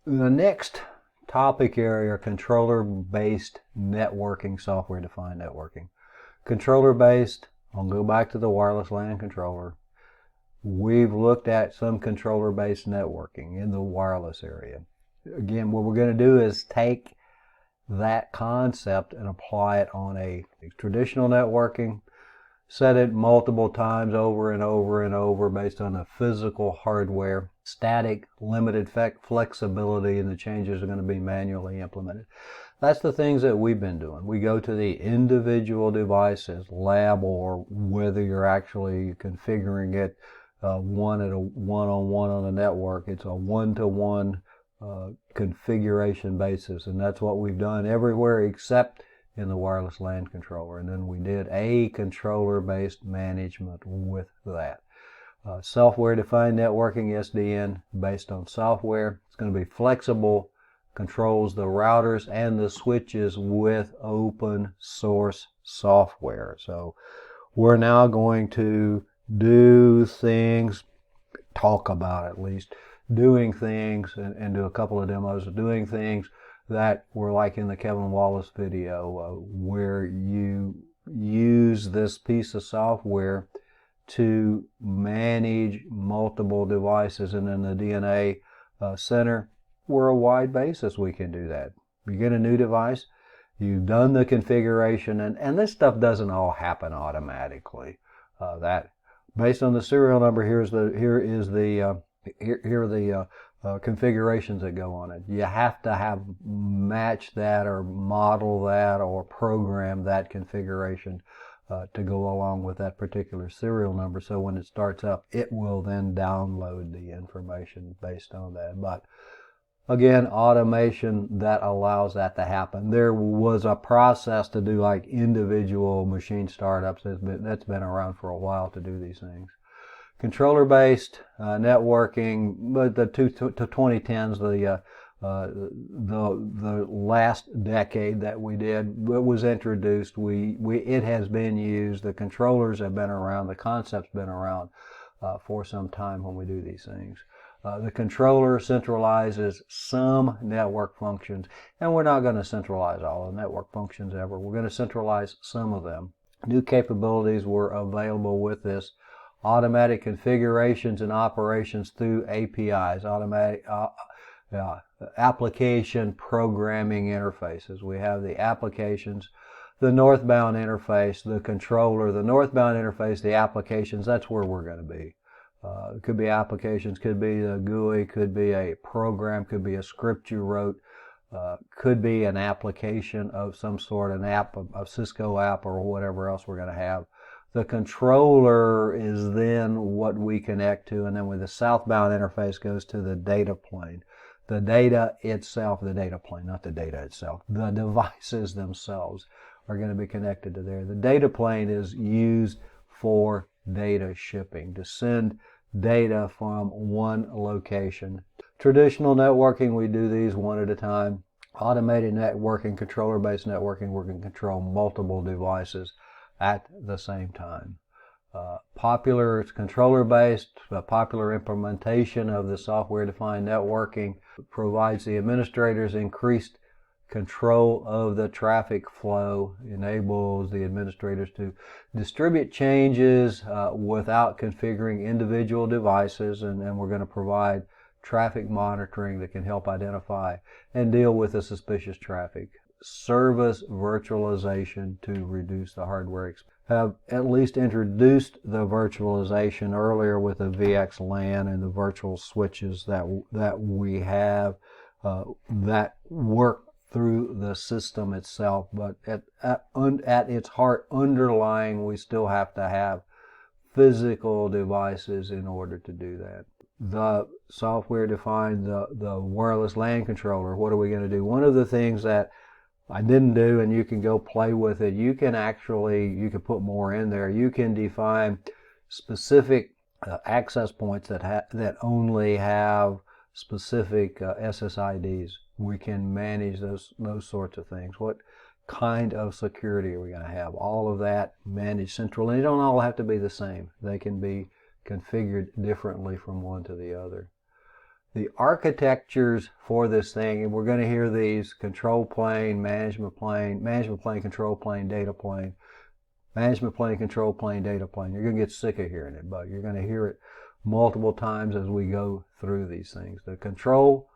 The next topic area, controller-based networking, software-defined networking. Controller-based, I'll go back to the wireless LAN controller. We've looked at some controller-based networking in the wireless area. Again, what we're going to do is take that concept and apply it on a traditional networking, set it multiple times over and over and over based on the physical hardware, static, limited flexibility, and the changes are going to be manually implemented. That's the things that we've been doing. We go to the individual devices, lab, or whether you're actually configuring it one-on-one on the network. It's a one-to-one configuration basis, and that's what we've done everywhere except in the wireless LAN controller. And then we did a controller-based management with that. Software-defined networking, SDN, based on software. It's going to be flexible, controls the routers and the switches with open source software. So we're now going to do things, talk about at least, doing things and do a couple of demos of doing things that were like in the Kevin Wallace video, where you use this piece of software to manage multiple devices. And in the DNA Center, we're a wide basis we can do that. You get a new device, you've done the configuration, and this stuff doesn't all happen automatically. That based on the serial number, here are the configurations that go on it. You have to have match that or model that or program that configuration to go along with that particular serial number. So when it starts up, it will then download the information based on that. But again, automation that allows that to happen. There was a process to do like individual machine startups. That's been around for a while to do these things. Controller-based networking, but the 2010s, the last decade that we did, it was introduced. It has been used. The controllers have been around. The concept's been around for some time when we do these things. The controller centralizes some network functions, and we're not going to centralize all the network functions ever. We're going to centralize some of them. New capabilities were available with this. Automatic configurations and operations through APIs, application programming interfaces. We have the applications, the northbound interface, the controller, the northbound interface, the applications. That's where we're going to be. It could be applications, could be a GUI, could be a program, could be a script you wrote, could be an application of some sort, an app, a Cisco app, or whatever else we're going to have. The controller is then what we connect to, and then with the southbound interface goes to the data plane. The data itself, the data plane, not the data itself, the devices themselves are going to be connected to there. The data plane is used for data shipping, to send data from one location. Traditional networking, we do these one at a time. Automated networking, controller-based networking, we're going to control multiple devices at the same time. Popular controller-based, popular implementation of the software-defined networking provides the administrators increased control of the traffic flow, enables the administrators to distribute changes without configuring individual devices, and we're going to provide traffic monitoring that can help identify and deal with the suspicious traffic. Service virtualization to reduce the hardware expense. Have at least introduced the virtualization earlier with the VXLAN and the virtual switches that we have that work through the system itself, but at its heart underlying, we still have to have physical devices in order to do that. The software defined the wireless LAN controller. What are we going to do? One of the things that I didn't do, and you can go play with it, you can put more in there. You can define specific access points that only have specific SSIDs. We can manage those sorts of things. What kind of security are we going to have? All of that managed centrally. They don't all have to be the same. They can be configured differently from one to the other. the architectures for this thing, and we're going to hear these: control plane, management plane, control plane, data plane, management plane, control plane, data plane. You're going to get sick of hearing it, but you're going to hear it multiple times as we go through these things. The control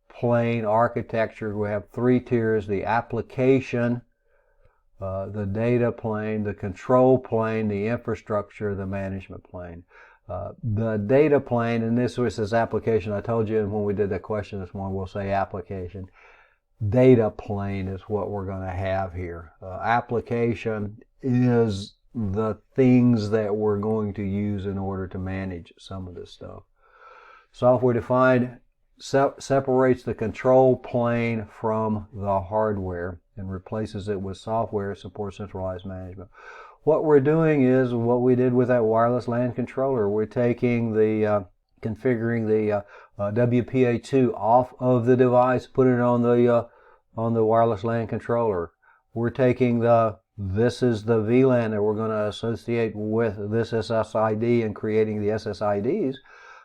plane architecture, we have 3 tiers: the application, the data plane, the control plane, the infrastructure, the management plane. The data plane, and this was his application. I told you when we did that question this morning, we'll say application. Data plane is what we're going to have here. Application is the things that we're going to use in order to manage some of this stuff. Software defined separates the control plane from the hardware and replaces it with software to support centralized management. What we're doing is what we did with that wireless LAN controller. We're taking the configuring the WPA2 off of the device, putting it on the wireless LAN controller. We're taking this is the VLAN that we're going to associate with this SSID and creating the SSIDs,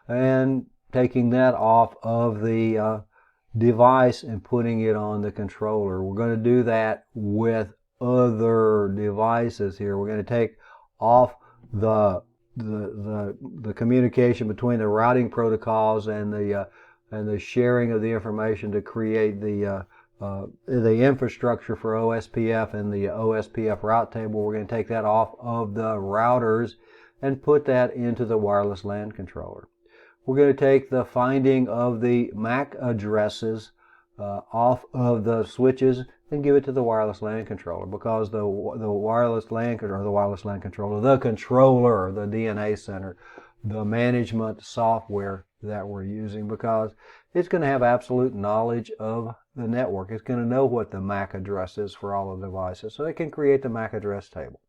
and taking that off of the device and putting it on the controller. We're going to do that with other devices here. We're going to take off the communication between the routing protocols and the sharing of the information to create the infrastructure for OSPF and the OSPF route table. We're going to take that off of the routers and put that into the wireless LAN controller. We're going to take the finding of the MAC addresses off of the switches and give it to the wireless LAN controller, because the wireless LAN controller, the controller, the DNA center, the management software that we're using, because it's going to have absolute knowledge of the network. It's going to know what the MAC address is for all of the devices, so it can create the MAC address table.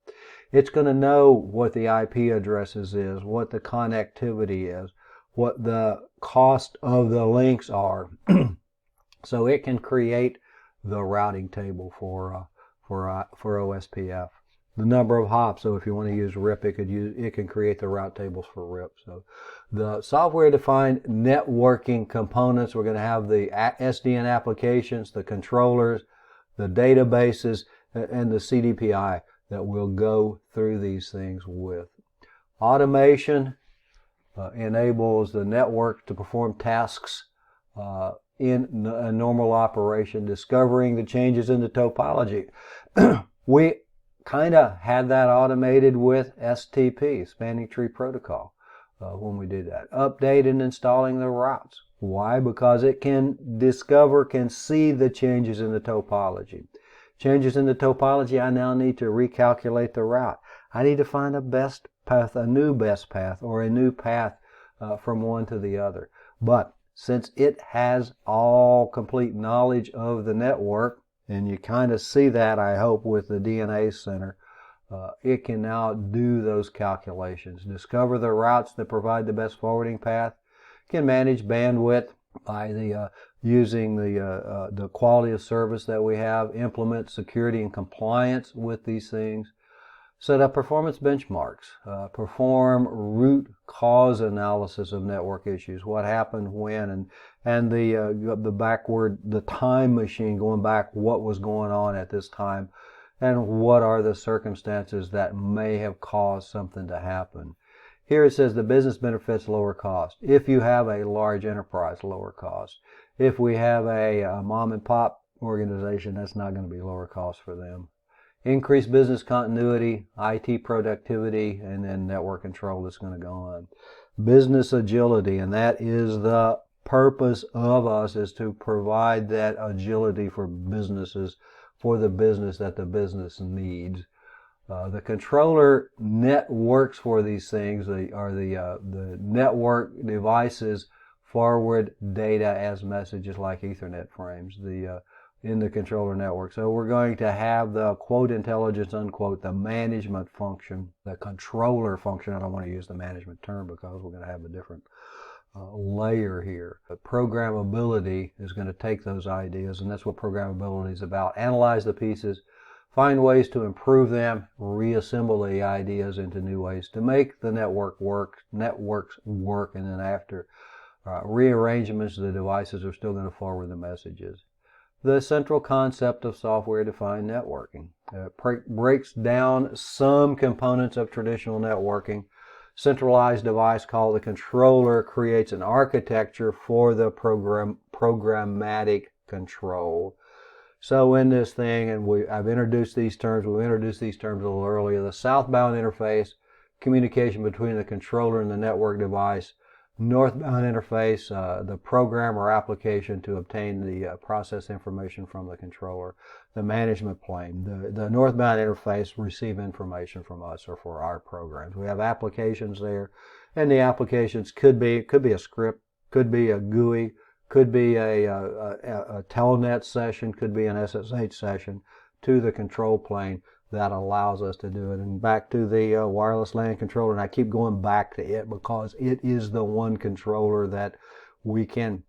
It's going to know what the IP addresses is, what the connectivity is, what the cost of the links are, so it can create the routing table for OSPF. The number of hops, so if you want to use RIP, it can create the route tables for RIP. So the software-defined networking components, we're going to have the SDN applications, the controllers, the databases, and the CDPI that we'll go through these things with. Automation enables the network to perform tasks in a normal operation, discovering the changes in the topology. We kind of had that automated with STP, Spanning Tree Protocol, when we did that. Update and installing the routes. Why? Because it can see the changes in the topology. Changes in the topology, I now need to recalculate the route. I need to find a best path, a new best path, or a new path from one to the other. But since it has all complete knowledge of the network, and you kind of see that, I hope, with the DNA center, it can now do those calculations, discover the routes that provide the best forwarding path, can manage bandwidth by using the quality of service that we have, implement security and compliance with these things, set up performance benchmarks, perform root cause analysis of network issues, what happened when, and the time machine, going back, what was going on at this time, and what are the circumstances that may have caused something to happen. Here it says the business benefits lower cost. If you have a large enterprise, lower cost. If we have a mom and pop organization, that's not going to be lower cost for them. Increased business continuity, IT productivity, and then network control that's going to go on. Business agility, and that is the purpose of us, is to provide that agility for businesses, for the business that the business needs. The controller networks for these things are the network devices forward data as messages like Ethernet frames in the controller network. So we're going to have the quote intelligence unquote, the management function, the controller function. I don't want to use the management term because we're going to have a different layer here. But programmability is going to take those ideas, and that's what programmability is about. Analyze the pieces, find ways to improve them, reassemble the ideas into new ways to make the networks work, and then after rearrangements of the devices are still going to forward the messages. The central concept of software-defined networking breaks down some components of traditional networking. Centralized device called the controller creates an architecture for the programmatic control. So in this thing, and I've introduced these terms, we've introduced these terms a little earlier, the southbound interface, communication between the controller and the network device. Northbound interface, the program or application to obtain the process information from the controller. The management plane, the northbound interface receive information from us or for our programs. We have applications there, and the applications could be a script, could be a GUI, could be a telnet session, could be an SSH session to the control plane that allows us to do it. And back to the wireless LAN controller, and I keep going back to it because it is the one controller that we can,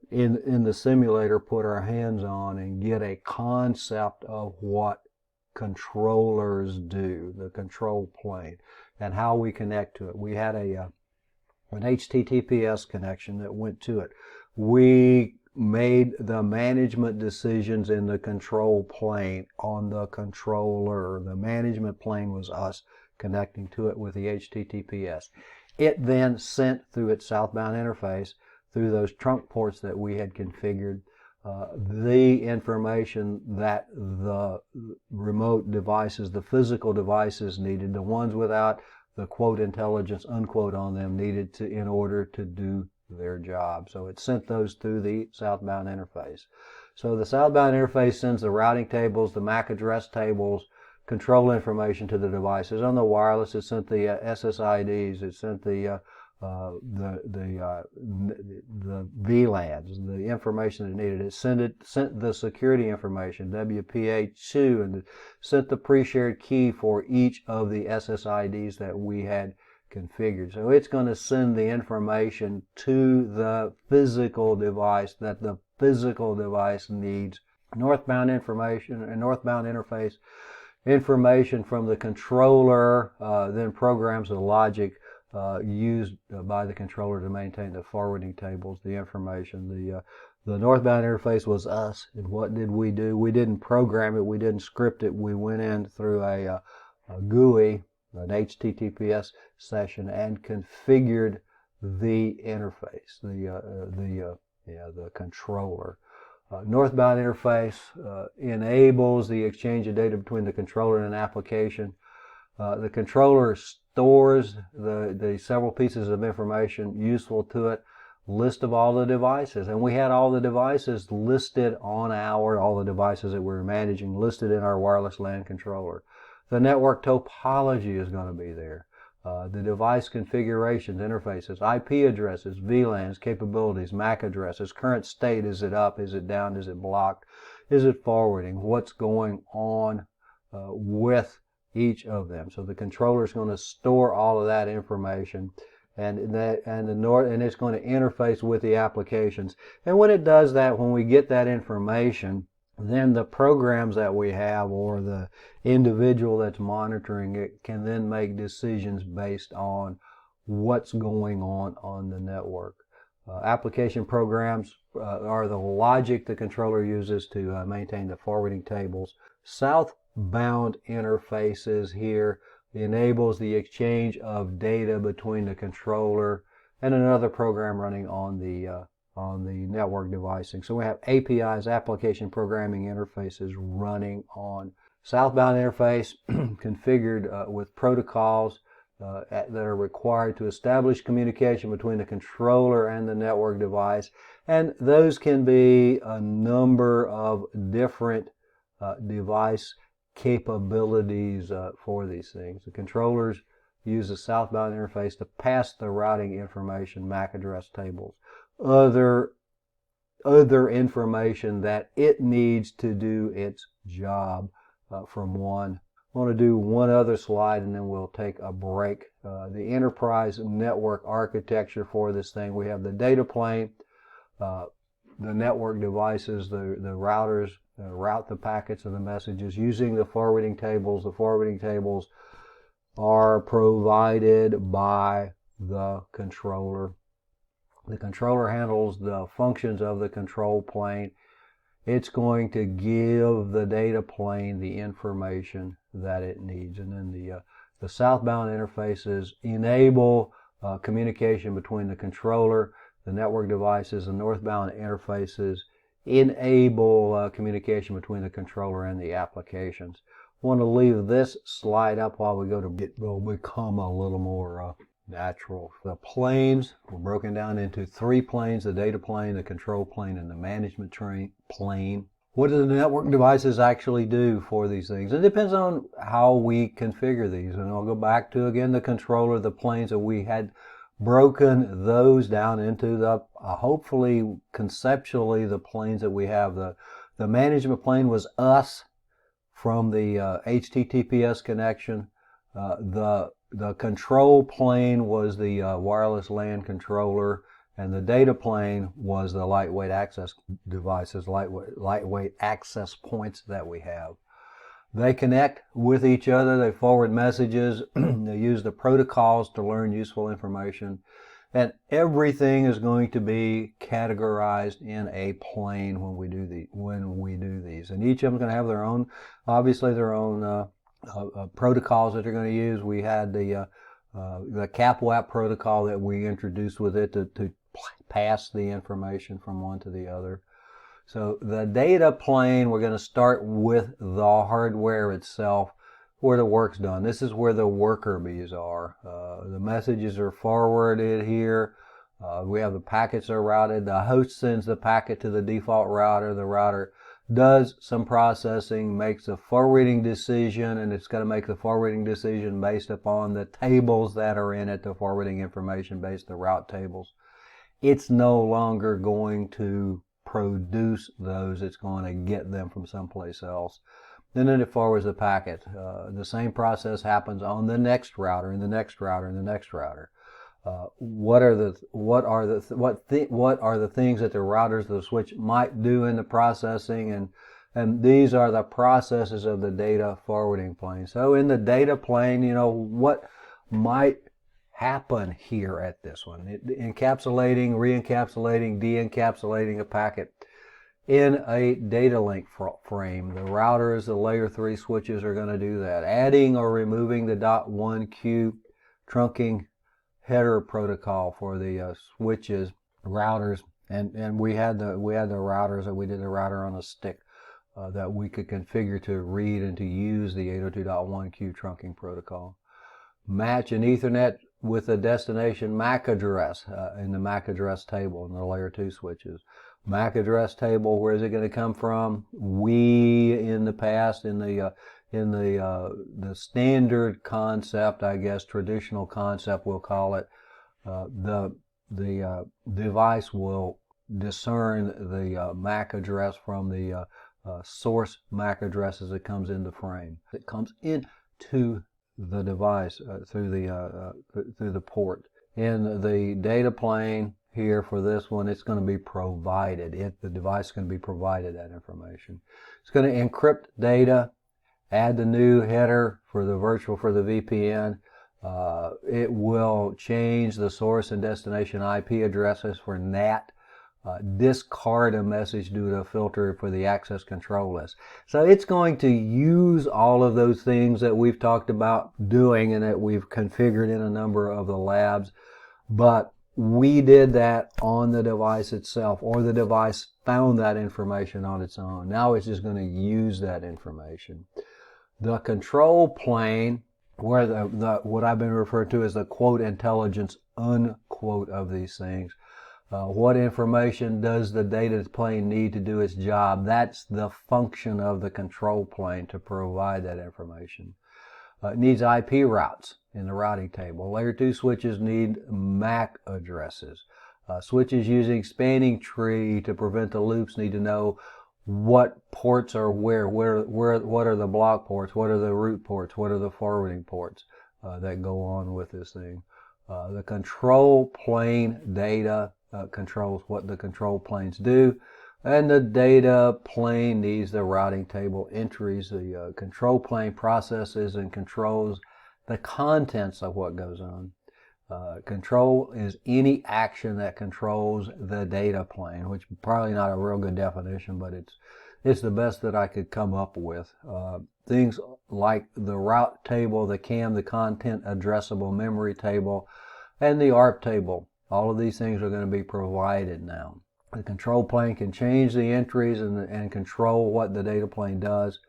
in the simulator, put our hands on and get a concept of what controllers do, the control plane, and how we connect to it. We had an HTTPS connection that went to it. We made the management decisions in the control plane on the controller. The management plane was us connecting to it with the HTTPS. It then sent through its southbound interface, through those trunk ports that we had configured, the information that the remote devices, the physical devices needed, the ones without the quote intelligence unquote on them needed to in order to do their job. So it sent those through the southbound interface. So the southbound interface sends the routing tables, the MAC address tables, control information to the devices. On the wireless, it sent the SSIDs, it sent the VLANs, the information it needed. It sent the security information, WPA2, and it sent the pre-shared key for each of the SSIDs that we had configured. So it's going to send the information to the physical device that the physical device needs. Northbound information and northbound interface information from the controller then programs the logic used by the controller to maintain the forwarding tables, the information. The northbound interface was us, and what did we do? We didn't program it, we didn't script it. We went in through a GUI, an HTTPS session, and configured the interface, the controller. Northbound interface enables the exchange of data between the controller and an application. The controller stores the several pieces of information useful to it, list of all the devices, and we had all the devices listed on all the devices that we were managing listed in our wireless LAN controller. The network topology is going to be there. The device configurations, interfaces, IP addresses, VLANs, capabilities, MAC addresses, current state, is it up, is it down, is it blocked, is it forwarding, what's going on with each of them. So the controller is going to store all of that information, and it's going to interface with the applications. And when it does that, when we get that information, then the programs that we have or the individual that's monitoring it can then make decisions based on what's going on the network. Application programs are the logic the controller uses to maintain the forwarding tables. Southbound interfaces here enables the exchange of data between the controller and another program running on the network devices. So we have APIs, application programming interfaces, running on southbound interface configured with protocols that are required to establish communication between the controller and the network device. And those can be a number of different device capabilities for these things. The controllers use the southbound interface to pass the routing information, MAC address tables, other information that it needs to do its job from one. I want to do one other slide and then we'll take a break. The enterprise network architecture for this thing. We have the data plane, the network devices, the routers route the packets and the messages using the forwarding tables. The forwarding tables are provided by the controller. The controller handles the functions of the control plane. It's going to give the data plane the information that it needs. And then the southbound interfaces enable communication between the controller, the network devices. The northbound interfaces enable communication between the controller and the applications. I want to leave this slide up while we go to will become a little more natural. The planes were broken down into 3 planes: the data plane, the control plane, and the management plane. What do the network devices actually do for these things? It depends on how we configure these. And I'll go back to, again, the controller, the planes that we had broken those down into the, hopefully, conceptually, the planes that we have. The management plane was us from the HTTPS connection. The control plane was the wireless LAN controller, and the data plane was the lightweight access devices, lightweight access points that we have. They connect with each other, they forward messages, they use the protocols to learn useful information, and everything is going to be categorized in a plane when we do these. And each of them is going to have their own, obviously their own protocols that they're going to use. We had the CAPWAP protocol that we introduced with it to pass the information from one to the other. So the data plane, we're going to start with the hardware itself, where the work's done. This is where the worker bees are. The messages are forwarded here. We have the packets are routed. The host sends the packet to the default router. The router does some processing, makes a forwarding decision, and it's going to make the forwarding decision based upon the tables that are in it, the forwarding information based the route tables. It's no longer going to produce those. It's going to get them from someplace else. And then it forwards the packet. The same process happens on the next router, and the next router, and the next router. What are the things that the routers of the switch might do in the processing, and these are the processes of the data forwarding plane. So in the data plane, what might happen here at this one? Encapsulating, re-encapsulating, de-encapsulating a packet in a data link frame. The routers, the layer 3 switches are going to do that. Adding or removing the .1Q trunking header protocol for the switches, routers, and we had the routers that we did the router on a stick that we could configure to read and to use the 802.1Q trunking protocol. Match an Ethernet with the destination MAC address in the MAC address table in the layer 2 switches. MAC address table, where is it going to come from? We in the past in the standard concept, I guess, traditional concept we'll call it, the device will discern the MAC address from the source MAC address as it comes into frame. It comes into the device through the port. In the data plane here for this one, it's going to be provided. The device is going to be provided that information. It's going to encrypt data, add the new header for the VPN. It will change the source and destination IP addresses for NAT. Discard a message due to a filter for the access control list. So it's going to use all of those things that we've talked about doing and that we've configured in a number of the labs, but we did that on the device itself, or the device found that information on its own. Now it's just going to use that information. The control plane, where what I've been referred to as the quote intelligence unquote of these things. What information does the data plane need to do its job? That's the function of the control plane, to provide that information. It needs IP routes in the routing table. Layer 2 switches need MAC addresses. Switches using spanning tree to prevent the loops need to know what ports are where, what are the block ports, what are the route ports, what are the forwarding ports that go on with this thing. The control plane data controls what the control planes do, and the data plane needs the routing table entries. The control plane processes and controls the contents of what goes on. Control is any action that controls the data plane, which is probably not a real good definition, but it's the best that I could come up with. Things like the route table, the CAM, the content addressable memory table, and the ARP table. All of these things are going to be provided now. The control plane can change the entries and control what the data plane does.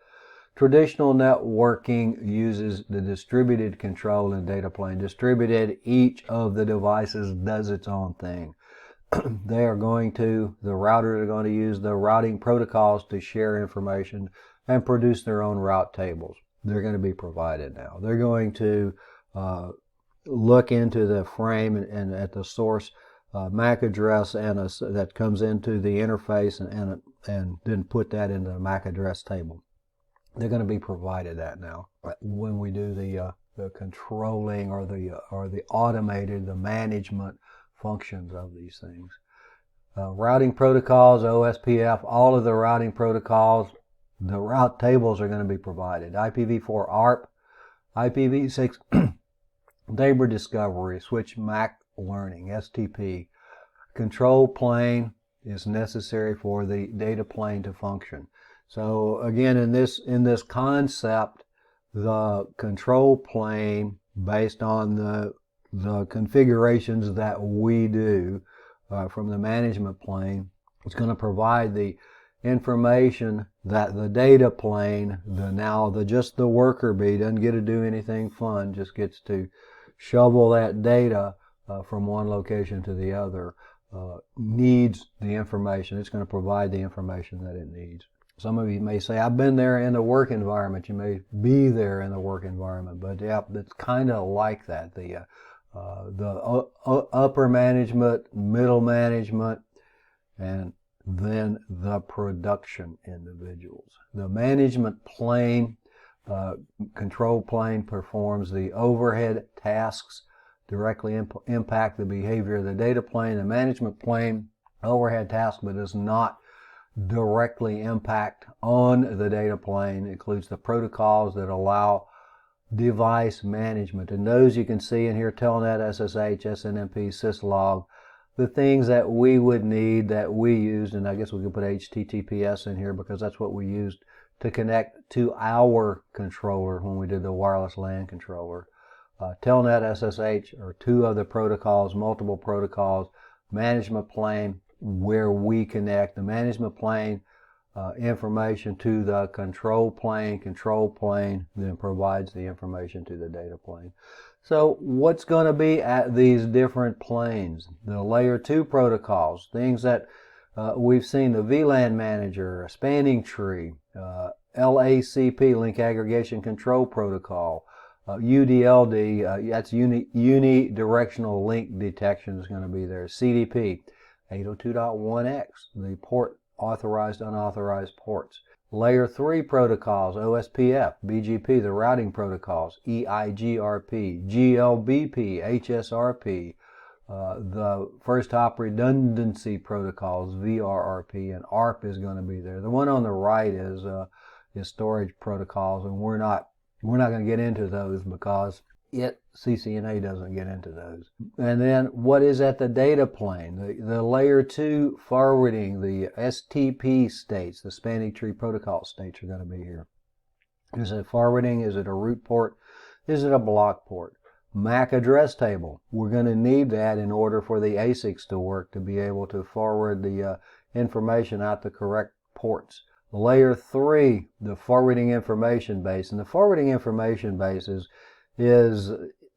Traditional networking uses the distributed control in data plane. Distributed, each of the devices does its own thing. The routers are going to use the routing protocols to share information and produce their own route tables. They're going to be provided now. They're going to look into the frame and at the source MAC address that comes into the interface and then put that into the MAC address table. They're going to be provided that now when we do the controlling or the automated, the management functions of these things. Routing protocols, OSPF, all of the routing protocols, the route tables are going to be provided. IPv4 ARP, IPv6 neighbor discovery, switch MAC learning, STP. Control plane is necessary for the data plane to function. So again, in this concept, the control plane, based on the configurations that we do from the management plane, is going to provide the information that the data plane, just the worker bee doesn't get to do anything fun, just gets to shovel that data from one location to the other, needs the information. It's going to provide the information that it needs. Some of you may say, I've been there in the work environment. You may be there in the work environment, but yeah, it's kind of like that. The upper management, middle management, and then the production individuals. The management plane, control plane, performs the overhead tasks, directly impact the behavior of the data plane. The management plane, overhead task, but does not directly impact on the data plane. It includes the protocols that allow device management. And those you can see in here: Telnet, SSH, SNMP, syslog, the things that we would need, that we used, and I guess we could put HTTPS in here because that's what we used to connect to our controller when we did the wireless LAN controller. Telnet, SSH are two other protocols, multiple protocols. Management plane, where we connect the management plane information to the control plane then provides the information to the data plane. So what's going to be at these different planes? The layer 2 protocols, things that we've seen: the VLAN manager, a spanning tree, LACP, link aggregation control protocol, UDLD, that's unidirectional link detection is going to be there. CDP, 802.1x, the port authorized, unauthorized ports. Layer 3 protocols, OSPF, BGP, the routing protocols, EIGRP, GLBP, HSRP, the first hop redundancy protocols, VRRP, and ARP is going to be there. The one on the right is storage protocols, and we're not going to get into those because CCNA doesn't get into those. And then what is at the data plane? The layer 2 forwarding, the STP states, the spanning tree protocol states are going to be here. Is it forwarding? Is it a root port? Is it a block port? MAC address table. We're going to need that in order for the ASICs to work, to be able to forward the information out the correct ports. Layer 3, the forwarding information base. And the forwarding information base is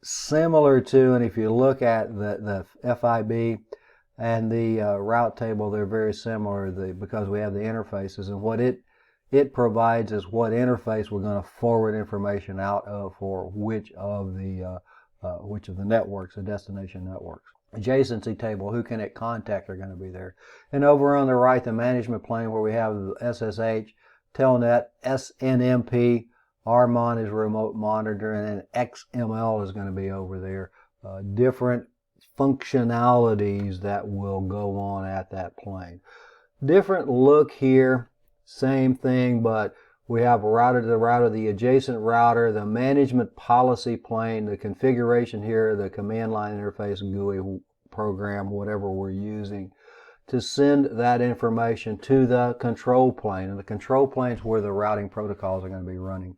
similar to, and if you look at the FIB and the route table, they're very similar because we have the interfaces, and what it provides is what interface we're going to forward information out of for which of the networks, the destination networks. Adjacency table, who can it contact, are going to be there. And over on the right, the management plane, where we have SSH, Telnet, SNMP, RMON is remote monitoring, and XML is going to be over there. Different functionalities that will go on at that plane. Different look here, same thing, but We have a router to the router, the adjacent router, the management policy plane, the configuration here, the command line interface, GUI program, whatever we're using, to send that information to the control plane. And the control plane is where the routing protocols are going to be running.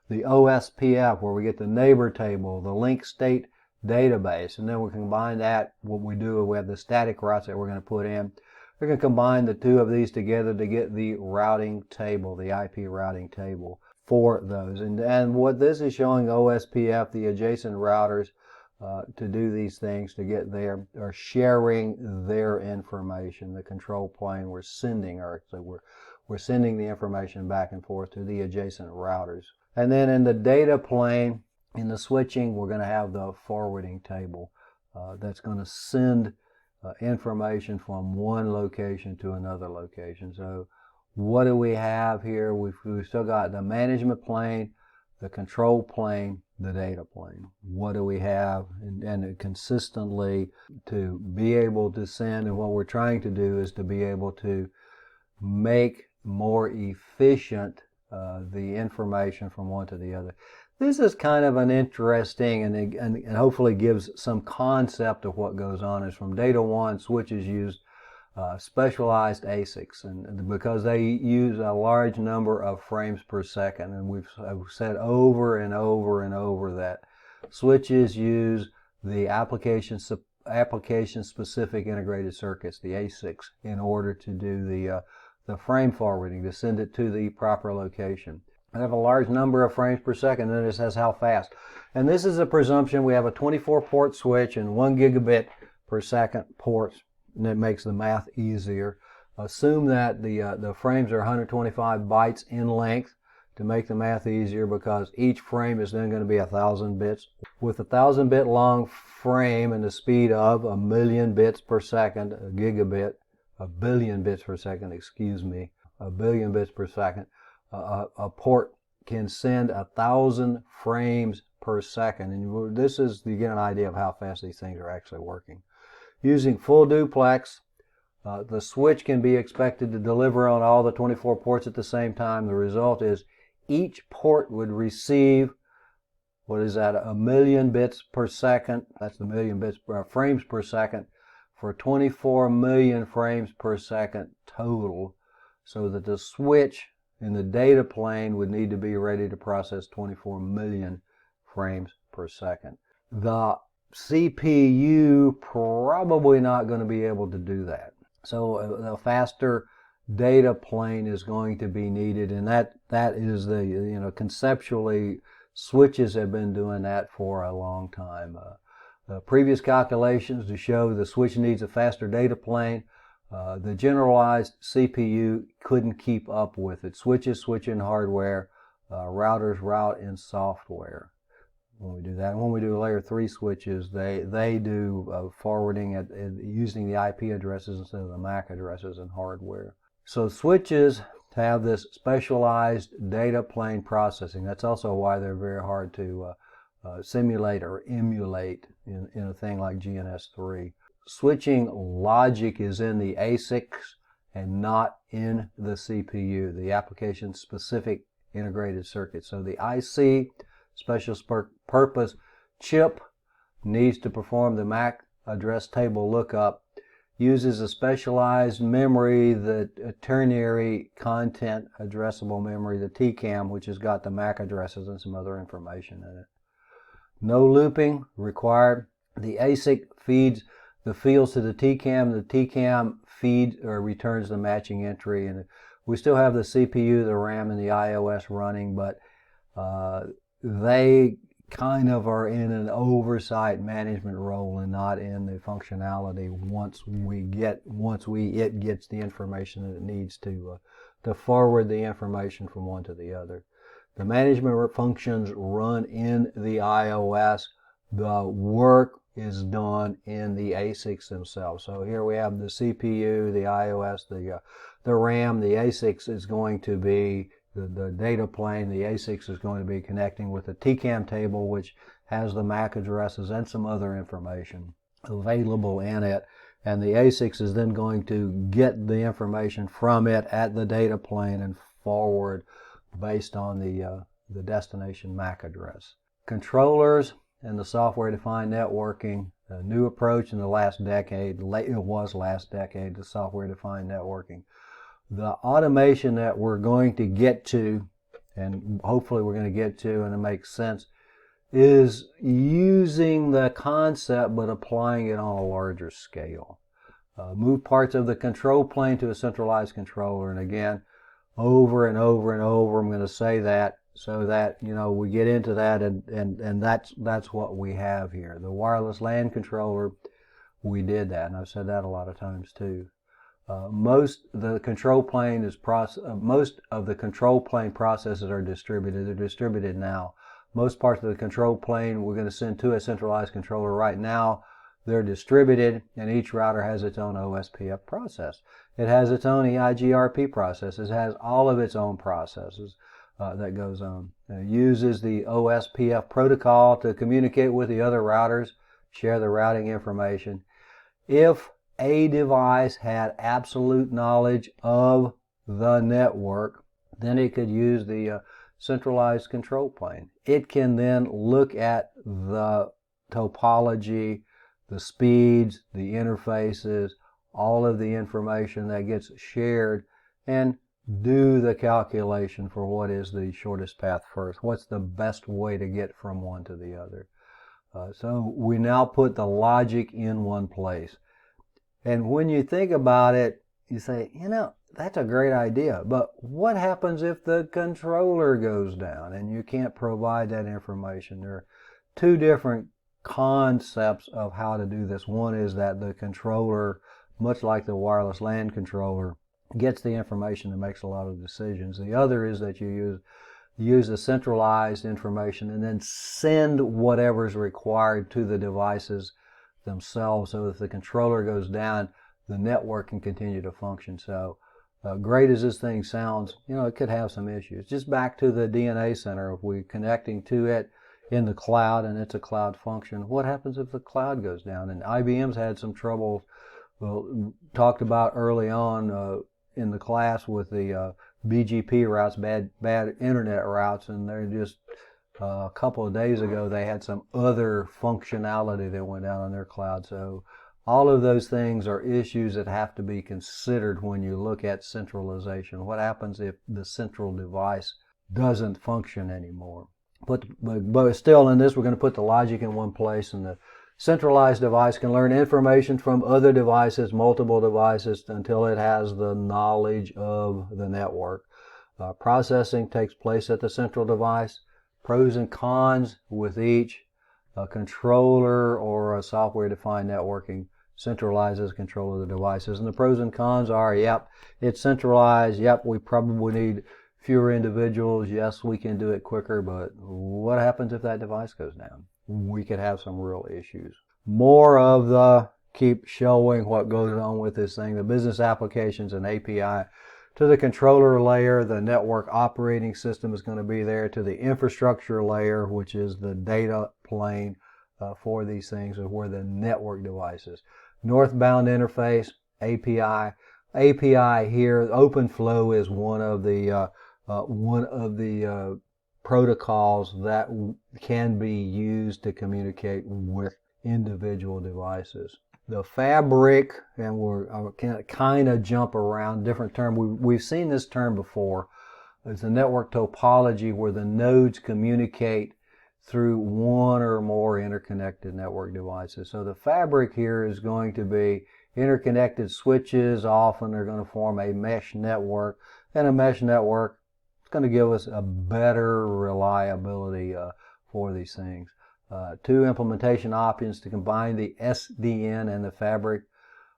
The OSPF, where we get the neighbor table, the link state database, and then we combine that. What we do, we have the static routes that we're going to put in. We're going to combine the two of these together to get the routing table, the IP routing table for those. And what this is showing OSPF, the adjacent routers, to do these things, to get their, or sharing their information. The control plane, we're sending, or so we're sending the information back and forth to the adjacent routers. And then in the data plane, in the switching, we're going to have the forwarding table that's going to send information from one location to another location. So what do we have here? We've still got the management plane, the control plane, the data plane. What do we have? And consistently to be able to send, and what we're trying to do is to be able to make more efficient the information from one to the other. This is kind of an interesting and hopefully gives some concept of what goes on. Is from data one, switches use specialized ASICs, and because they use a large number of frames per second, and we've said over and over and over that switches use the application specific integrated circuits, the ASICs, in order to do the frame forwarding, to send it to the proper location. I have a large number of frames per second, and it says how fast. And this is a presumption. We have a 24-port switch and 1 gigabit per second ports, and it makes the math easier. Assume that the frames are 125 bytes in length to make the math easier, because each frame is then going to be 1,000 bits. With a 1,000-bit long frame and the speed of 1,000,000 bits per second, a gigabit, 1 billion bits per second, excuse me, 1 billion bits per second, a port can send 1,000 frames per second. And this is, you get an idea of how fast these things are actually working. Using full duplex, the switch can be expected to deliver on all the 24 ports at the same time. The result is each port would receive, what is that, 1,000,000 bits per second. That's the million bits frames per second, for 24 million frames per second total, so that the switch in the data plane would need to be ready to process 24 million frames per second. The CPU probably not going to be able to do that. So a faster data plane is going to be needed, and that is the, conceptually, switches have been doing that for a long time. The previous calculations to show the switch needs a faster data plane, the generalized CPU couldn't keep up with it. Switches switch in hardware, routers route in software. When we do that, and when we do layer 3 switches, they do forwarding using the IP addresses instead of the MAC addresses in hardware. So switches have this specialized data plane processing. That's also why they're very hard to simulate or emulate in a thing like GNS3. Switching logic is in the ASICs and not in the CPU, the application specific integrated circuit. So the IC, special purpose chip, needs to perform the MAC address table lookup, uses a specialized memory, the ternary content addressable memory, the TCAM, which has got the MAC addresses and some other information in it. No looping required. The ASIC feeds the fields to the TCAM. The TCAM feeds or returns the matching entry, and we still have the CPU, the RAM, and the iOS running, but they kind of are in an oversight management role and not in the functionality once it gets the information that it needs to forward the information from one to the other. The management functions run in the iOS. The work is done in the ASICs themselves. So here we have the CPU, the iOS, the RAM. The ASICs is going to be the data plane. The ASICs is going to be connecting with the TCAM table, which has the MAC addresses and some other information available in it. And the ASICs is then going to get the information from it at the data plane and forward based on the destination MAC address. Controllers and the software-defined networking, a new approach in the last decade, the software-defined networking. The automation that we're going to get to, and hopefully we're going to get to, and it makes sense, is using the concept but applying it on a larger scale. Move parts of the control plane to a centralized controller, and again, over and over and over, I'm going to say that so that, you know, we get into that, and that's what we have here. The wireless LAN controller, we did that, and I've said that a lot of times too. Most of the control plane processes are distributed. They're distributed now. Most parts of the control plane we're going to send to a centralized controller right now. They're distributed, and each router has its own OSPF process. It has its own EIGRP process. It has all of its own processes that goes on. It uses the OSPF protocol to communicate with the other routers, share the routing information. If a device had absolute knowledge of the network, then it could use the centralized control plane. It can then look at the topology, the speeds, the interfaces, all of the information that gets shared, and do the calculation for what is the shortest path first. What's the best way to get from one to the other? So we now put the logic in one place. And when you think about it, you say, you know, that's a great idea, but what happens if the controller goes down and you can't provide that information? There are two different concepts of how to do this. One is that the controller, much like the wireless LAN controller, gets the information and makes a lot of decisions. The other is that you use the centralized information and then send whatever's required to the devices themselves, so if the controller goes down, the network can continue to function. So great as this thing sounds, you know, it could have some issues. Just back to the DNA center, if we're connecting to it in the cloud and it's a cloud function, what happens if the cloud goes down? And IBM's had some trouble, talked about early on in the class with the BGP routes, bad internet routes, and they're just a couple of days ago they had some other functionality that went down on their cloud. So all of those things are issues that have to be considered when you look at centralization. What happens if the central device doesn't function anymore? But still in this, we're going to put the logic in one place, and the centralized device can learn information from other devices, multiple devices, until it has the knowledge of the network. Processing takes place at the central device. Pros and cons with each. A controller or a software-defined networking centralizes control of the devices. And the pros and cons are, yep, it's centralized. Yep, we probably need fewer individuals. Yes, we can do it quicker, but what happens if that device goes down? We could have some real issues. More of the keep showing what goes on with this thing, the business applications and API. To the controller layer, the network operating system is going to be there. To the infrastructure layer, which is the data plane for these things, is where the network devices. Northbound interface, API. API here, OpenFlow is one of the protocols that can be used to communicate with individual devices. The fabric, and we're kind of jump around different terms. We've seen this term before. It's a network topology where the nodes communicate through one or more interconnected network devices. So the fabric here is going to be interconnected switches. Often they're going to form a mesh network, and a mesh network is going to give us a better reliability for these things. Two implementation options to combine the SDN and the fabric.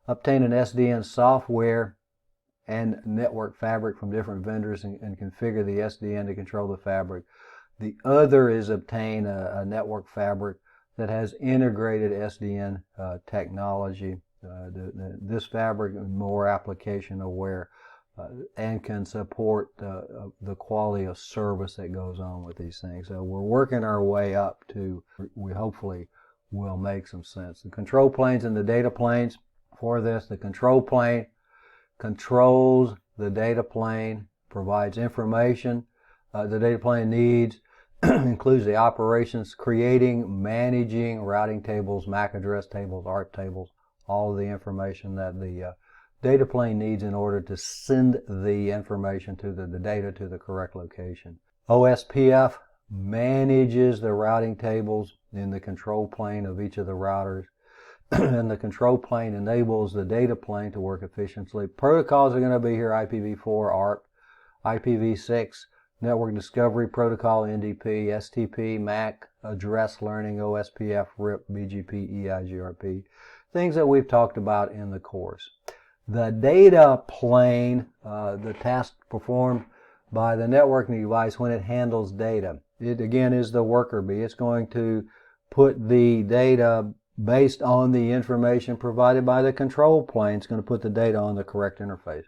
Obtain an SDN software and network fabric from different vendors and configure the SDN to control the fabric. The other is obtain a network fabric that has integrated SDN technology. This fabric is more application aware and can support the quality of service that goes on with these things. So we're working our way up to, we hopefully will make some sense. The control planes and the data planes for this. The control plane controls the data plane, provides information The data plane needs includes the operations, creating, managing routing tables, MAC address tables, ARP tables, all of the information that the data plane needs in order to send the information to the data to the correct location. OSPF manages the routing tables in the control plane of each of the routers, and the control plane enables the data plane to work efficiently. Protocols are going to be here: IPv4, ARP, IPv6, Network Discovery Protocol, NDP, STP, MAC, Address Learning, OSPF, RIP, BGP, EIGRP, things that we've talked about in the course. The data plane, the task performed by the networking device when it handles data. It again is the worker bee. It's going to put the data based on the information provided by the control plane. It's going to put the data on the correct interface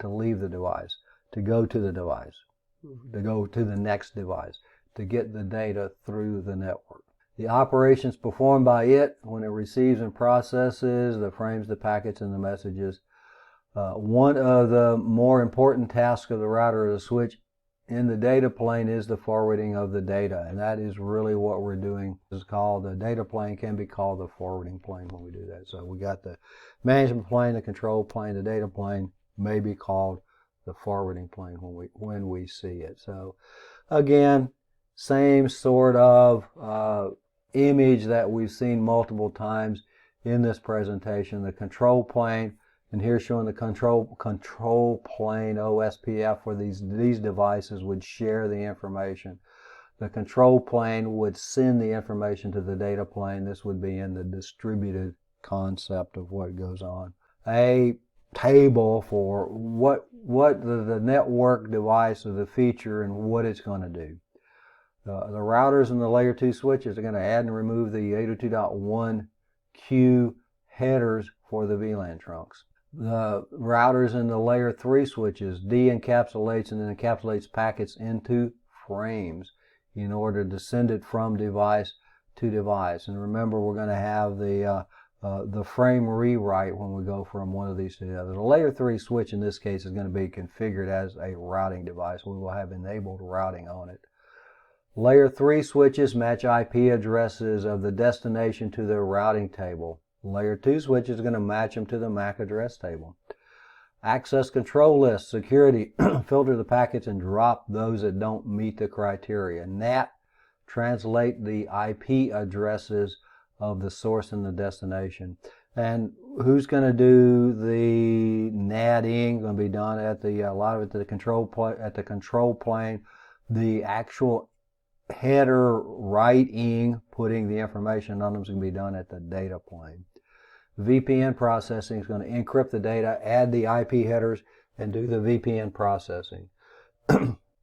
to leave the device, to go to the device, to go to the next device, to get the data through the network. The operations performed by it when it receives and processes the frames, the packets, and the messages. One of the more important tasks of the router or the switch in the data plane is the forwarding of the data, and that is really what we're doing. It's called the data plane, can be called the forwarding plane when we do that. So we got the management plane, the control plane, the data plane may be called the forwarding plane when we see it. So again, same sort of image that we've seen multiple times in this presentation. The control plane, and here showing the control plane OSPF, where these devices would share the information. The control plane would send the information to the data plane. This would be in the distributed concept of what goes on. A table for what the network device or the feature and what it's going to do. The routers and the layer 2 switches are going to add and remove the 802.1q headers for the VLAN trunks. The routers and the layer 3 switches de-encapsulates and then encapsulates packets into frames in order to send it from device to device. And remember, we're going to have the frame rewrite when we go from one of these to the other. The layer 3 switch in this case is going to be configured as a routing device. We will have enabled routing on it. Layer 3 switches match IP addresses of the destination to their routing table. Layer 2 switch is going to match them to the MAC address table. Access control list, security, filter the packets and drop those that don't meet the criteria. NAT, translate the IP addresses of the source and the destination. And who's going to do the NATing? Going to be done at a lot of it at the control plane. The actual header writing, putting the information on them, is going to be done at the data plane. VPN processing is going to encrypt the data, add the IP headers, and do the VPN processing.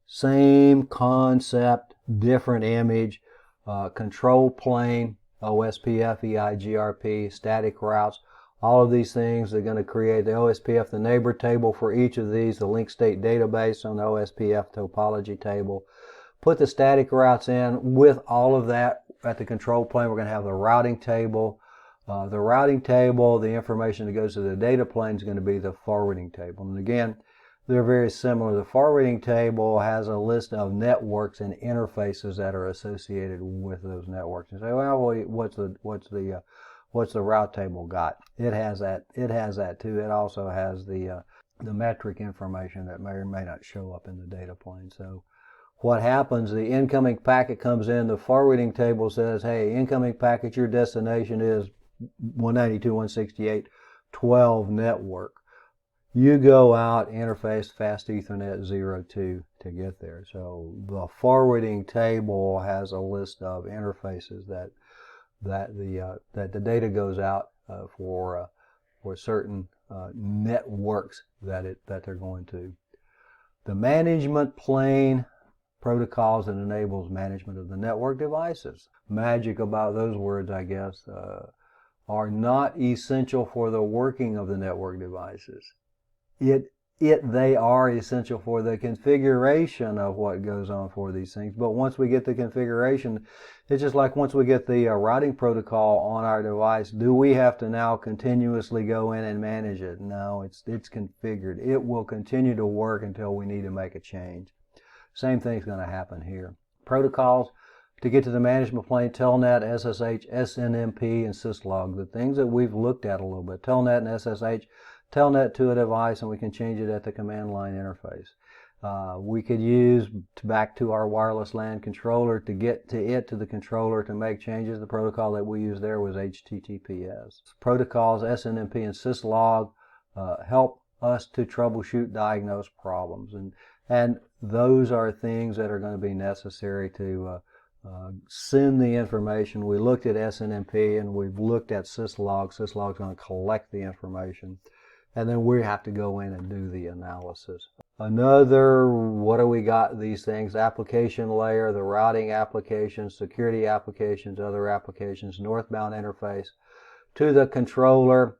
Same concept, different image. Control plane, OSPF, EIGRP, static routes, all of these things are going to create the OSPF, the neighbor table for each of these, the link state database on the OSPF topology table. Put the static routes in. With all of that at the control plane, we're going to have the routing table. The routing table, the information that goes to the data plane, is going to be the forwarding table. And again, they're very similar. The forwarding table has a list of networks and interfaces that are associated with those networks. You say, well, what's the route table got? It has that. It has that too. It also has the metric information that may or may not show up in the data plane. So what happens, the incoming packet comes in, the forwarding table says, hey, incoming packet, your destination is 192.168.12 network. You go out, interface fast Ethernet 02 to get there. So the forwarding table has a list of interfaces that the data goes out for certain networks that they're going to. The management plane, protocols that enables management of the network devices. Magic about those words, I guess, are not essential for the working of the network devices. They are essential for the configuration of what goes on for these things. But once we get the configuration, it's just like once we get the routing protocol on our device, do we have to now continuously go in and manage it? No, it's configured. It will continue to work until we need to make a change. Same thing's going to happen here. Protocols to get to the management plane: Telnet, SSH, SNMP, and syslog. The things that we've looked at a little bit. Telnet and SSH. Telnet to a device, and we can change it at the command line interface. We could use back to our wireless LAN controller to get to the controller to make changes. The protocol that we used there was HTTPS. Protocols SNMP and syslog help us to troubleshoot, diagnose problems, and those are things that are going to be necessary to send the information. We looked at SNMP and we've looked at syslog. Syslog is going to collect the information, and then we have to go in and do the analysis. Another, what do we got? These things: application layer, the routing applications, security applications, other applications, northbound interface to the controller,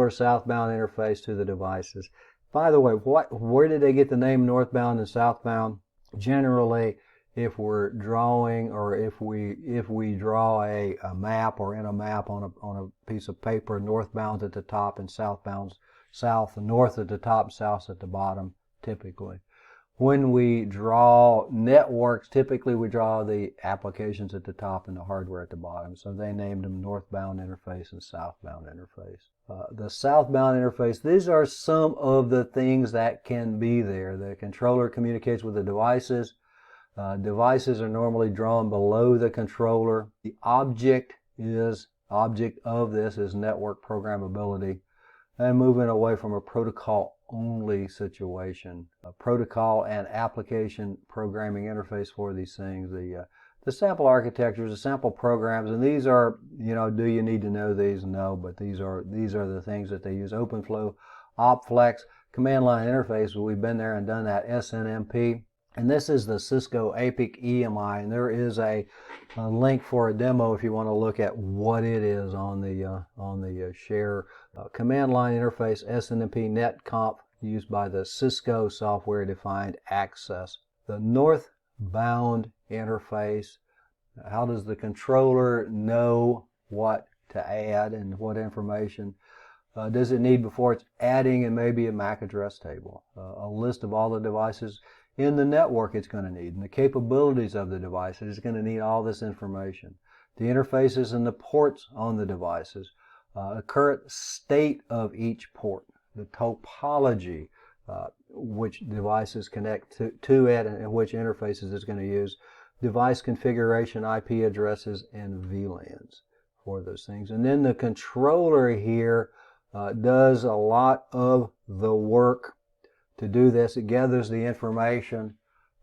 southbound interface to the devices. By the way, where did they get the name northbound and southbound? Generally, if we're drawing, or if we draw a map, or in a map on a piece of paper, northbound at the top and southbound south, north at the top, south at the bottom, typically. When we draw networks, typically we draw the applications at the top and the hardware at the bottom. So they named them northbound interface and southbound interface. The southbound interface, these are some of the things that can be there. The controller communicates with the devices. Devices are normally drawn below the controller. The object of this is network programmability, and moving away from a protocol-only situation. A protocol and application programming interface for these things. The sample architectures, the sample programs, and these are, do you need to know these? No, but these are the things that they use. OpenFlow, OpFlex, command line interface. We've been there and done that. SNMP. And this is the Cisco APIC EMI, and there is a link for a demo if you want to look at what it is on the share. Command line interface, SNMP netconf, used by the Cisco software defined access. The northbound interface, how does the controller know what to add and what information does it need before it's adding, and maybe a MAC address table, a list of all the devices in the network it's going to need, and the capabilities of the devices. It's going to need all this information. The interfaces and the ports on the devices, the current state of each port, the topology, which devices connect to it, and which interfaces it's going to use, device configuration, IP addresses, and VLANs for those things. And then the controller here does a lot of the work to do this. It gathers the information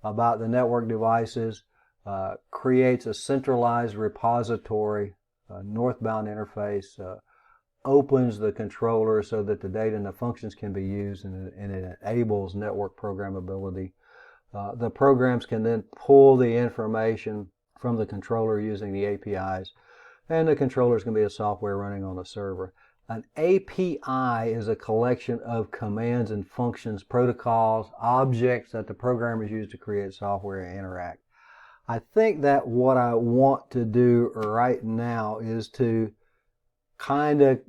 about the network devices, creates a centralized repository, northbound interface, opens the controller so that the data and the functions can be used, and it enables network programmability. The programs can then pull the information from the controller using the APIs, and the controller is going to be a software running on a server. An API is a collection of commands and functions, protocols, objects that the programmers use to create software and interact. I think that what I want to do right now is to kind of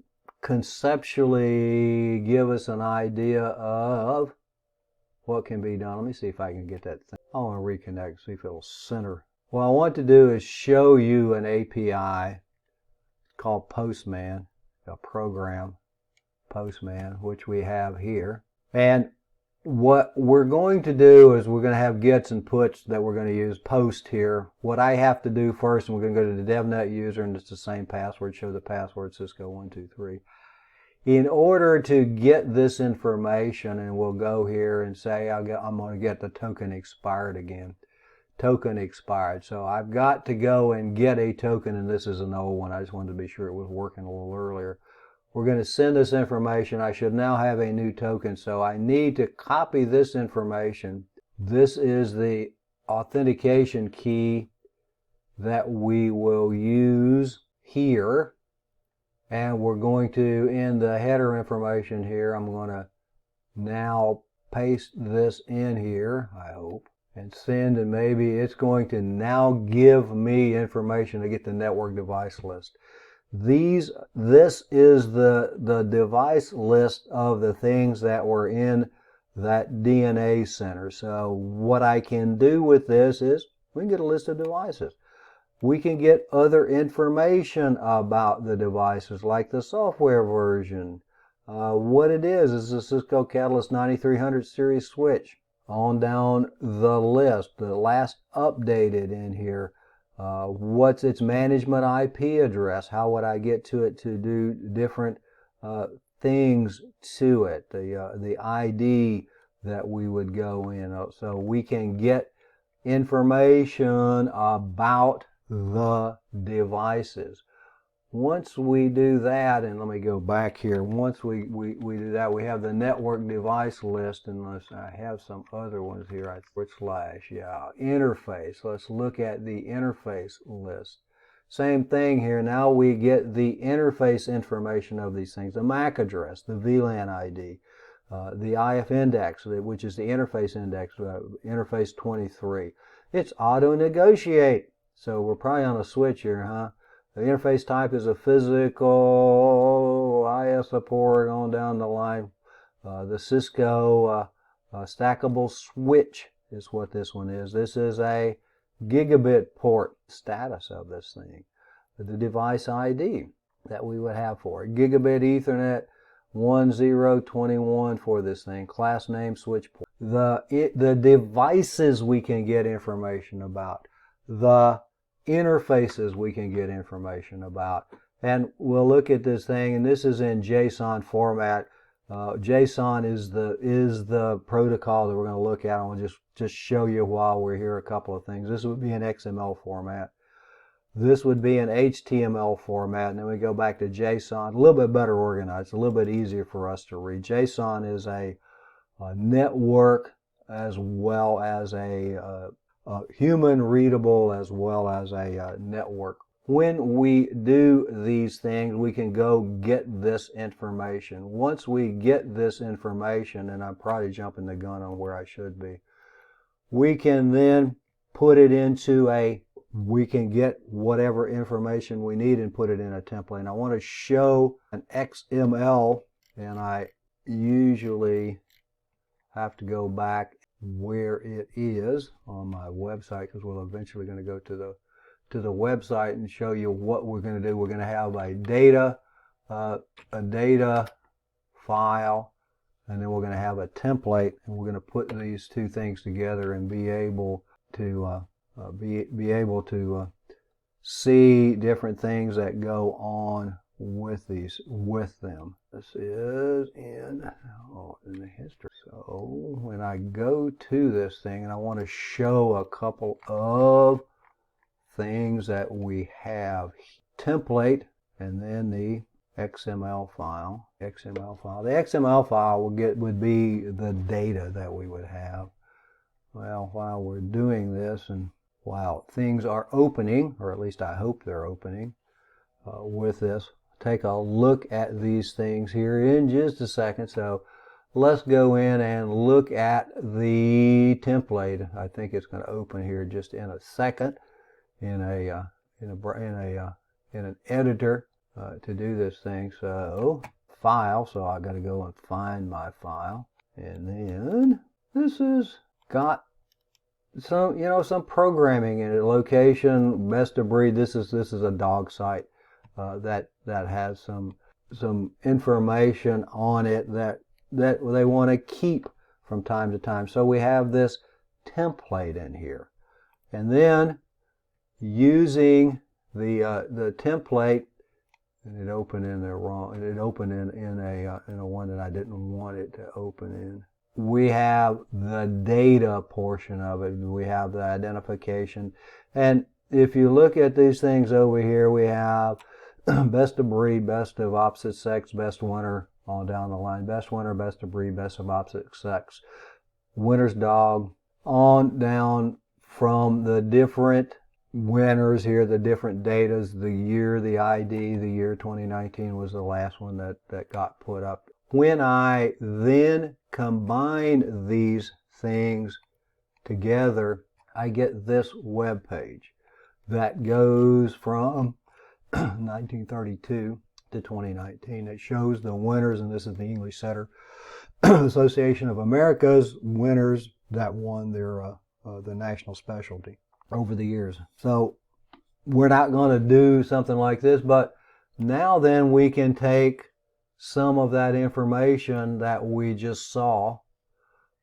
conceptually give us an idea of what can be done. Let me see if I can get that thing. I want to reconnect, see if it'll center. What I want to do is show you an API called Postman, a program, Postman, which we have here. And what we're going to do is we're going to have gets and puts that we're going to use. Post here. What I have to do first, and we're going to go to the DevNet user, and it's the same password, show the password Cisco123. In order to get this information, and we'll go here and say I'm going to get the token expired again. Token expired. So I've got to go and get a token, and this is an old one. I just wanted to be sure it was working a little earlier. We're going to send this information. I should now have a new token, so I need to copy this information. This is the authentication key that we will use here, and we're going to, in the header information here, I'm going to now paste this in here, I hope, and send, and maybe it's going to now give me information to get the network device list. This is the device list of the things that were in that DNA center. So what I can do with this is we can get a list of devices. We can get other information about the devices, like the software version. What it is a Cisco Catalyst 9300 series switch. On down the list, the last updated in here. What's its management IP address? How would I get to it to do different things to it? The ID that we would go in. So we can get information about the devices. Once we do that, and let me go back here, once we do that, we have the network device list, unless I have some other ones here, interface. Let's look at the interface list. Same thing here. Now we get the interface information of these things, the MAC address, the VLAN ID, the IF index, which is the interface index, interface 23. It's auto-negotiate. So we're probably on a switch here, huh? The interface type is a physical IS support on down the line. The Cisco stackable switch is what this one is. This is a gigabit port. Status of this thing. The device ID that we would have for it. Gigabit Ethernet 1021 for this thing. Class name switch port. The devices we can get information about. The interfaces we can get information about. And we'll look at this thing, and this is in JSON format. JSON is the protocol that we're going to look at. I'll just show you while we're here a couple of things. This would be an XML format. This would be an HTML format, and then we go back to JSON. A little bit better organized, a little bit easier for us to read. JSON is a network as well as a human readable as well as a network. When we do these things, we can go get this information. Once we get this information, and I'm probably jumping the gun on where I should be, we can then put it into we can get whatever information we need and put it in a template. And I want to show an XML, and I usually have to go back where it is on my website, because we're eventually going to go to the website and show you what we're going to do. We're going to have a data file, and then we're going to have a template, and we're going to put these two things together and be able to see different things that go on with them. This is in the history. So when I go to this thing, and I want to show a couple of things that we have. Template, and then the XML file. The XML file would be the data that we would have. Well, while we're doing this, and while things are opening, or at least I hope they're opening with this, take a look at these things here in just a second. So let's go in and look at the template. I think it's going to open here just in a second in an editor to do this thing. So file, so I got to go and find my file, and then this has got some programming in it. Location, best of breed. This is a dog site that has some information on it that they want to keep from time to time. So we have this template in here, and then using the template, and it opened in there wrong. It opened in a one that I didn't want it to open in. We have the data portion of it. We have the identification, and if you look at these things over here, we have best of breed, best of opposite sex, best winner, on down the line. Best winner, best of breed, best of opposite sex, winner's dog, on down from the different winners here, the different datas, the year, the ID, the year 2019 was the last one that got put up. When I then combine these things together, I get this web page that goes from 1932 to 2019. It shows the winners, and this is the English setter. Association of America's winners that won their the national specialty over the years. So we're not going to do something like this, but now then we can take some of that information that we just saw.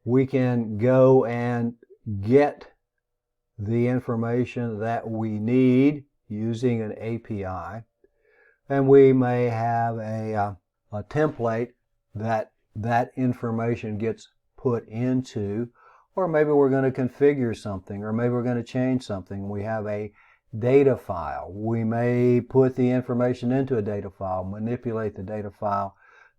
We can go and get the information that we need using an API, and we may have a template that information gets put into, or maybe we're going to configure something, or maybe we're going to change something. We have a data file. We may put the information into a data file, manipulate the data file,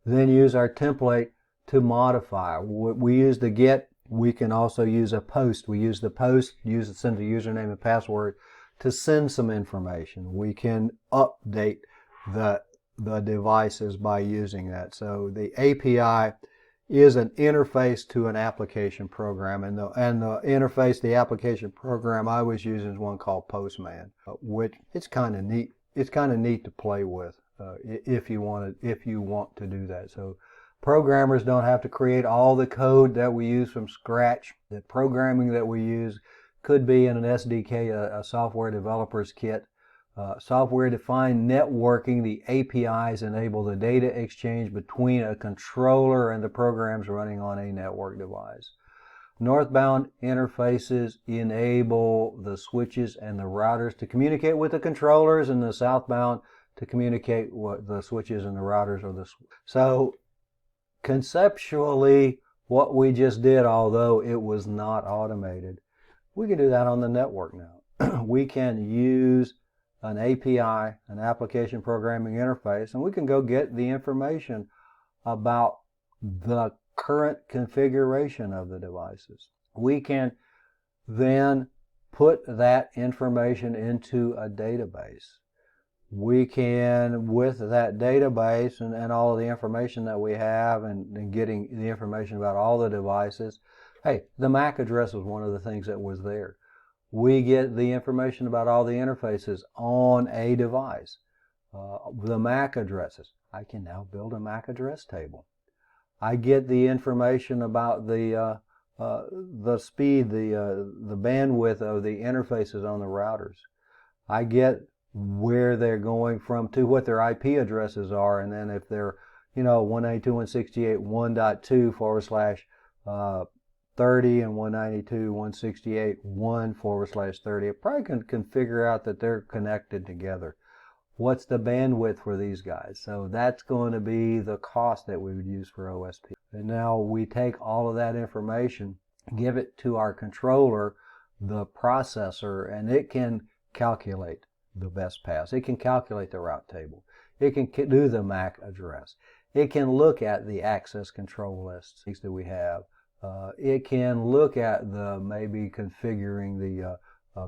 then use our template to modify. We use the get. We can also use a post. We use the post, send a username and password to send some information. We can update the devices by using that. So the API is an interface to an application program, and the interface, the application program I was using is one called Postman, which it's kind of neat. It's kind of neat to play with if you want to do that. So programmers don't have to create all the code that we use from scratch. The programming that we use could be in an SDK, a software developer's kit. Software-defined networking, the APIs enable the data exchange between a controller and the programs running on a network device. Northbound interfaces enable the switches and the routers to communicate with the controllers, and the southbound to communicate with the switches and the routers. So conceptually, what we just did, although it was not automated, we can do that on the network now. We can use an API, an application programming interface, and we can go get the information about the current configuration of the devices. We can then put that information into a database. We can, with that database and all of the information that we have and getting the information about all the devices, hey, the MAC address was one of the things that was there. We get the information about all the interfaces on a device. The MAC addresses. I can now build a MAC address table. I get the information about the speed, the bandwidth of the interfaces on the routers. I get where they're going from to what their IP addresses are, and then if they're 192.168.1.2/30 and 192.168.1/30, I probably can figure out that they're connected together. What's the bandwidth for these guys? So that's going to be the cost that we would use for OSP. And now we take all of that information, give it to our controller, the processor, and it can calculate the best paths. It can calculate the route table. It can do the MAC address. It can look at the access control lists that we have. It can look at maybe configuring the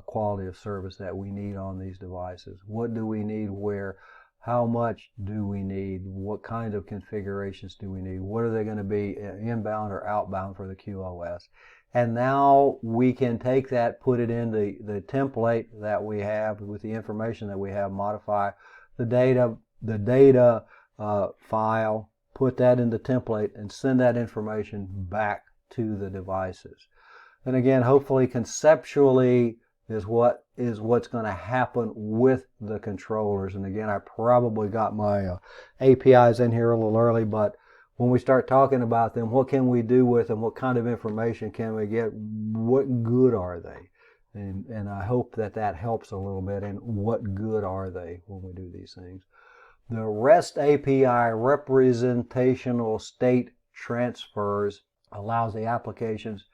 quality of service that we need on these devices. What do we need where? How much do we need? What kind of configurations do we need? What are they going to be, inbound or outbound for the QoS? And now we can take that, put it in the template that we have with the information that we have, modify the data file, put that in the template, and send that information back to the devices. And again, hopefully conceptually is what's going to happen with the controllers. And again, I probably got my APIs in here a little early, but when we start talking about them, what can we do with them? What kind of information can we get? What good are they? And I hope that helps a little bit. And what good are they when we do these things? The REST API, representational state transfers, allows the applications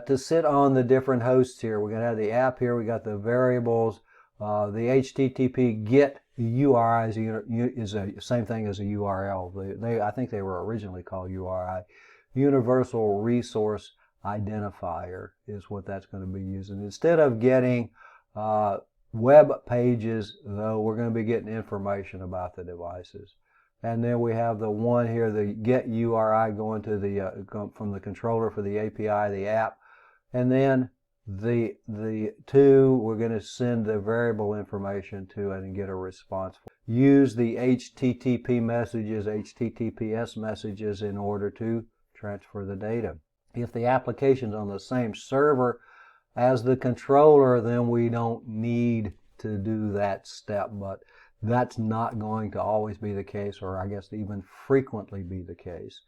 to sit on the different hosts here. We're going to have the app here. We got the variables. The HTTP GET URI is the same thing as a URL. I think they were originally called URI. Universal Resource Identifier is what that's going to be using. Instead of getting web pages, though, we're going to be getting information about the devices. And then we have the one here, the get URI going to from the controller for the API, the app. And then the two, we're going to send the variable information to it and get a response. Use the HTTP messages, HTTPS messages in order to transfer the data. If the application's on the same server as the controller, then we don't need to do that step, but that's not going to always be the case, or I guess even frequently be the case.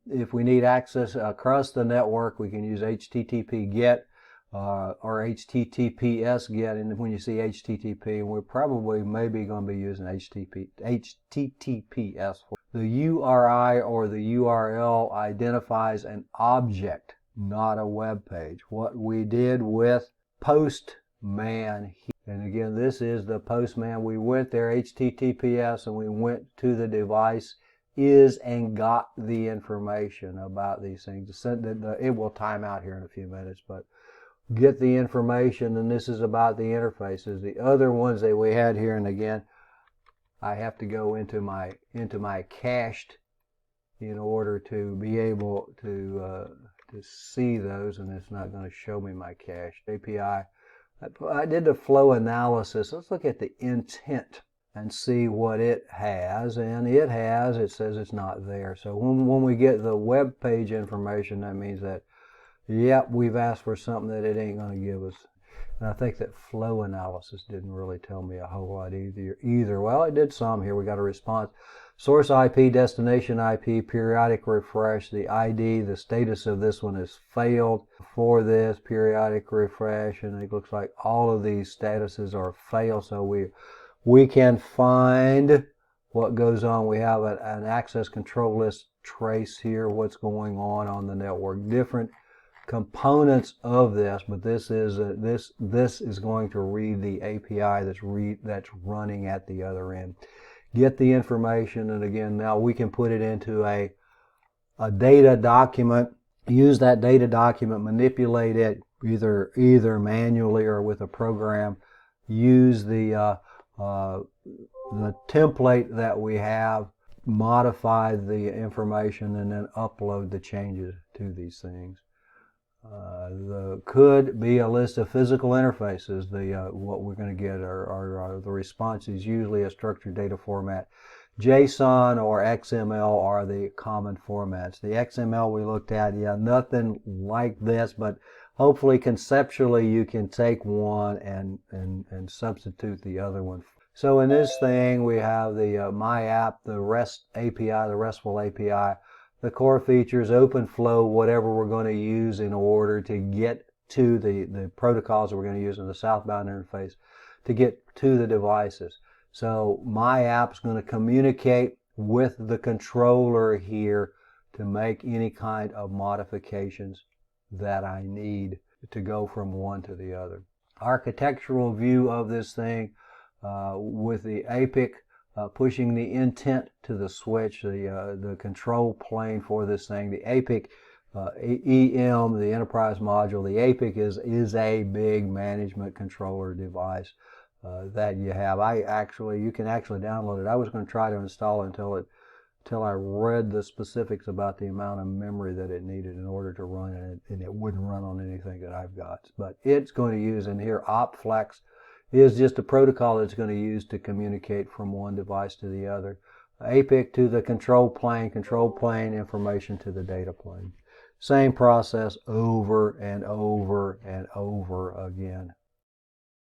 If we need access across the network, we can use HTTP GET or HTTPS GET, and when you see HTTP, we're probably maybe going to be using HTTPS. The URI or the URL identifies an object, not a web page. What we did with Postman, and again, this is the Postman. We went there, HTTPS, and we went to the device and got the information about these things. It will time out here in a few minutes, but get the information, and this is about the interfaces. The other ones that we had here, and again, I have to go into my cached in order to be able to see those, and it's not going to show me my cached API. I did the flow analysis. Let's look at the intent and see what it has, and it says it's not there. So when we get the web page information, that means that, yep, we've asked for something that it ain't going to give us. And I think that flow analysis didn't really tell me a whole lot either. Well, it did some here. We got a response. Source IP, destination IP, periodic refresh, the ID, the status of this one is failed. For this, periodic refresh, and it looks like all of these statuses are failed. So we can find what goes on. We have an access control list trace here, what's going on the network. Different components of this, but this is going to read the API that's running at the other end. Get the information, and again, now we can put it into a data document, use that data document, manipulate it either manually or with a program, use the template that we have, modify the information, and then upload the changes to these things. Could be a list of physical interfaces. What we're going to get are the responses, usually a structured data format. JSON or XML are the common formats. The XML we looked at, yeah, nothing like this, but hopefully conceptually you can take one and substitute the other one. So in this thing we have the My App, the REST API, the RESTful API. The core features, open flow, whatever we're going to use in order to get to the protocols that we're going to use in the southbound interface to get to the devices. So my app's going to communicate with the controller here to make any kind of modifications that I need to go from one to the other. Architectural view of this thing with the APIC pushing the intent to the switch, the control plane for this thing, the APIC EM, the enterprise module. The APIC is a big management controller device that you have. You can actually download it. I was going to try to install it until I read the specifics about the amount of memory that it needed in order to run it, and it wouldn't run on anything that I've got. But it's going to use in here OpFlex. Is just a protocol that's going to use to communicate from one device to the other. APIC to the control plane information to the data plane. Same process over and over and over again.